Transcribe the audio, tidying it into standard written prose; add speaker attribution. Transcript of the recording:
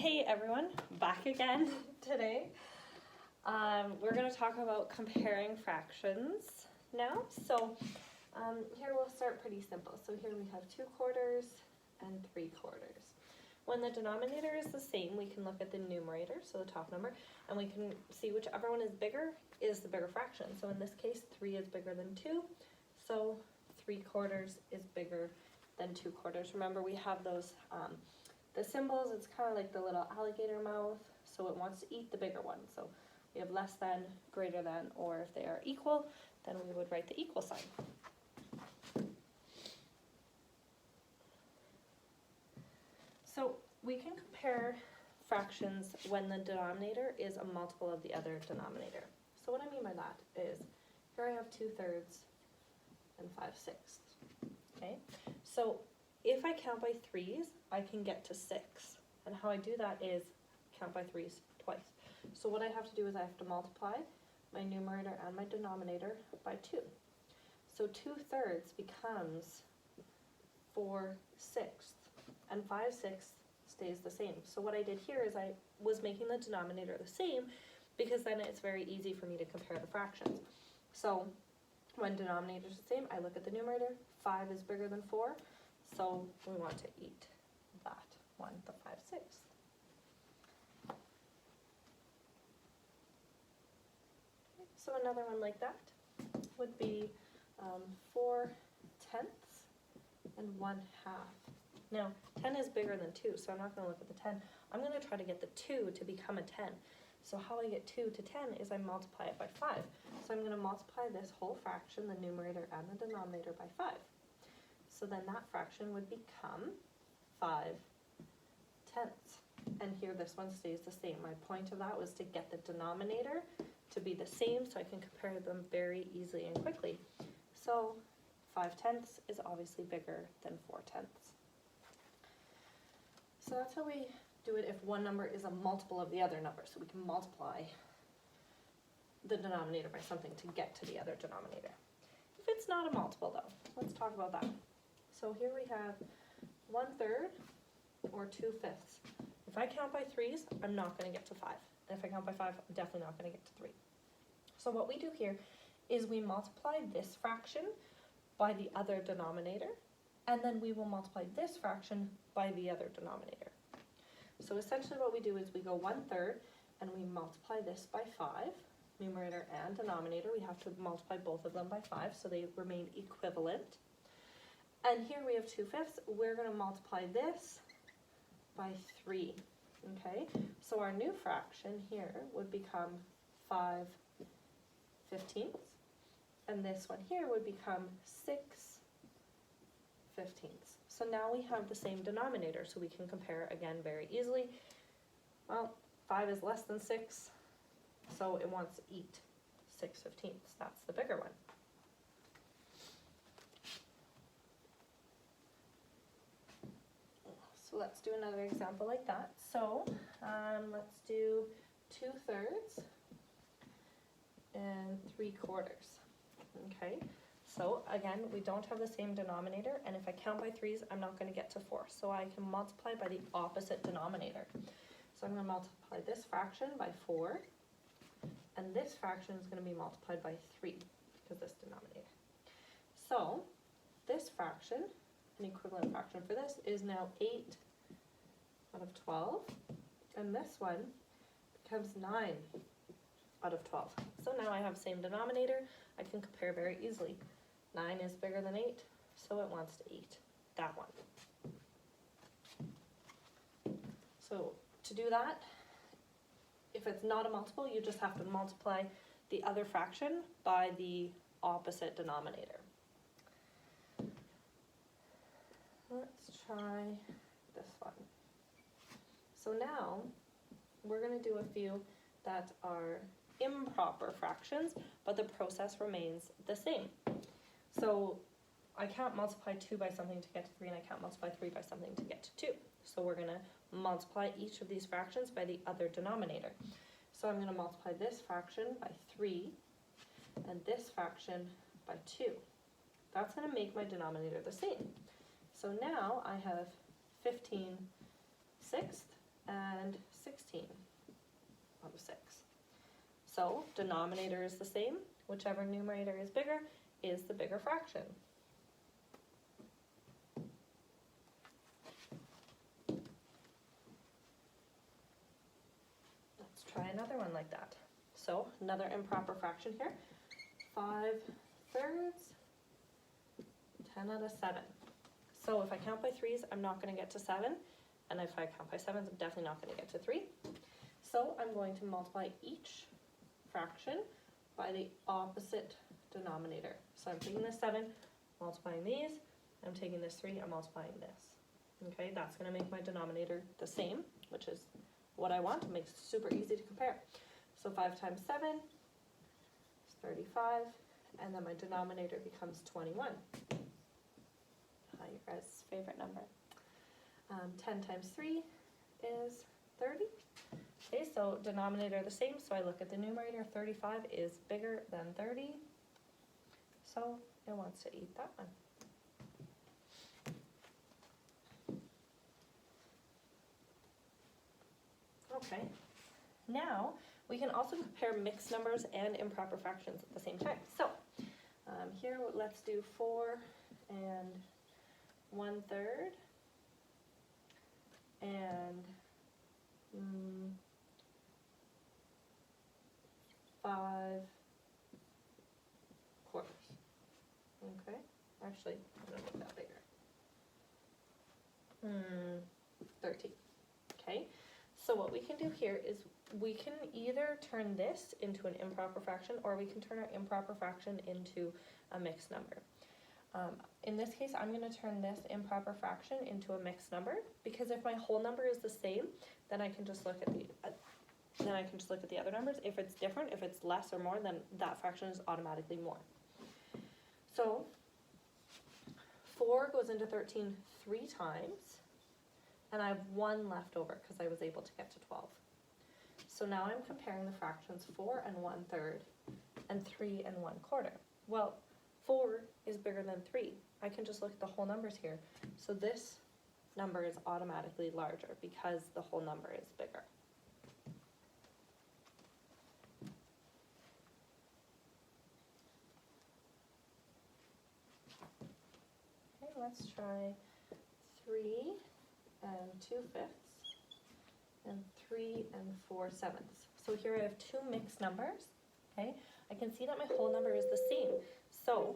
Speaker 1: Hey everyone, back again today. We're going to talk about comparing fractions now. So here we'll start pretty simple. So here we have 2/4 and 3/4. When the denominator is the same, we can look at the numerator, so the top number, and we can see whichever one is bigger is the bigger fraction. So in this case, 3 is bigger than 2, so 3/4 is bigger than 2/4. Remember, we have those the symbols. It's kind of like the little alligator mouth, so it wants to eat the bigger one. So we have less than, greater than, or if they are equal, then we would write the equal sign. So we can compare fractions when the denominator is a multiple of the other denominator. So what I mean by that is, here I have 2/3 and 5/6. Okay, so if I count by threes, I can get to 6. And how I do that is count by threes twice. So what I have to do is I have to multiply my numerator and my denominator by 2. So 2/3 becomes 4/6, and 5/6 stays the same. So what I did here is I was making the denominator the same, because then it's very easy for me to compare the fractions. So when denominator is the same, I look at the numerator. 5 is bigger than 4, so we want to eat that one, the 5/6. So another one like that would be 4/10 and 1/2. Now 10 is bigger than 2, so I'm not going to look at the 10. I'm going to try to get the 2 to become a 10. So how I get 2 to 10 is I multiply it by 5. So I'm going to multiply this whole fraction, the numerator and the denominator, by 5. So then that fraction would become 5/10. And here this one stays the same. My point of that was to get the denominator to be the same so I can compare them very easily and quickly. So 5/10 is obviously bigger than 4/10. So that's how we do it if one number is a multiple of the other number. So we can multiply the denominator by something to get to the other denominator. If it's not a multiple though, let's talk about that. So here we have 1/3 or 2/5. If I count by threes, I'm not going to get to 5. And if I count by 5, I'm definitely not going to get to 3. So what we do here is we multiply this fraction by the other denominator, and then we will multiply this fraction by the other denominator. So essentially what we do is we go 1/3 and we multiply this by 5, numerator and denominator. We have to multiply both of them by 5 so they remain equivalent. And here we have 2/5. We're going to multiply this by 3. Okay, so our new fraction here would become 5/15, and this one here would become 6/15. So now we have the same denominator, so we can compare again very easily. Well, 5 is less than 6, so it wants to eat 6/15. That's the bigger one. So let's do another example like that. So let's do 2/3 and 3/4. Okay, so again, we don't have the same denominator, and if I count by threes, I'm not going to get to 4. So I can multiply by the opposite denominator. So I'm going to multiply this fraction by 4, and this fraction is going to be multiplied by 3, because this denominator. So this fraction, an equivalent fraction for this, is now 8/12, and this one becomes 9/12. So now I have same denominator. I can compare very easily. 9 is bigger than 8, so it wants to eat that one. So to do that, if it's not a multiple, you just have to multiply the other fraction by the opposite denominator. Let's try this one. So now we're going to do a few that are improper fractions, but the process remains the same. So I can't multiply 2 by something to get to 3, and I can't multiply 3 by something to get to 2. So we're going to multiply each of these fractions by the other denominator. So I'm going to multiply this fraction by 3 and this fraction by 2. That's going to make my denominator the same. So now I have 15/6 and 16 out of 6. So denominator is the same. Whichever numerator is bigger is the bigger fraction. Let's try another one like that. So another improper fraction here. 5/3, 10 out of 7. So if I count by 3's, I'm not going to get to 7. And if I count by 7's, I'm definitely not going to get to 3. So I'm going to multiply each fraction by the opposite denominator. So I'm taking this 7, multiplying these. I'm taking this 3, I'm multiplying this. Okay, that's going to make my denominator the same, which is what I want. It makes it super easy to compare. So 5 times 7 is 35, and then my denominator becomes 21. Your guys' favorite number. 10 times 3 is 30. Okay, so denominator the same, so I look at the numerator. 35 is bigger than 30, so it wants to eat that one. Okay, now we can also compare mixed numbers and improper fractions at the same time. So here let's do 4 and 1/3 and 5/4. Okay, actually, I'm going to make that bigger. 13. Okay, so what we can do here is we can either turn this into an improper fraction, or we can turn our improper fraction into a mixed number. In this case, I'm going to turn this improper fraction into a mixed number, because if my whole number is the same, then I can just look at the other numbers. If it's different, if it's less or more, then that fraction is automatically more. So 4 goes into 13 3 times, and I have 1 left over because I was able to get to 12. So now I'm comparing the fractions 4 and 1/3 and 3 and 1/4. Well, 4 is bigger than 3. I can just look at the whole numbers here. So this number is automatically larger because the whole number is bigger. Okay, let's try 3 and 2/5 and 3 and 4/7. So here I have 2 mixed numbers. Okay, I can see that my whole number is the same. So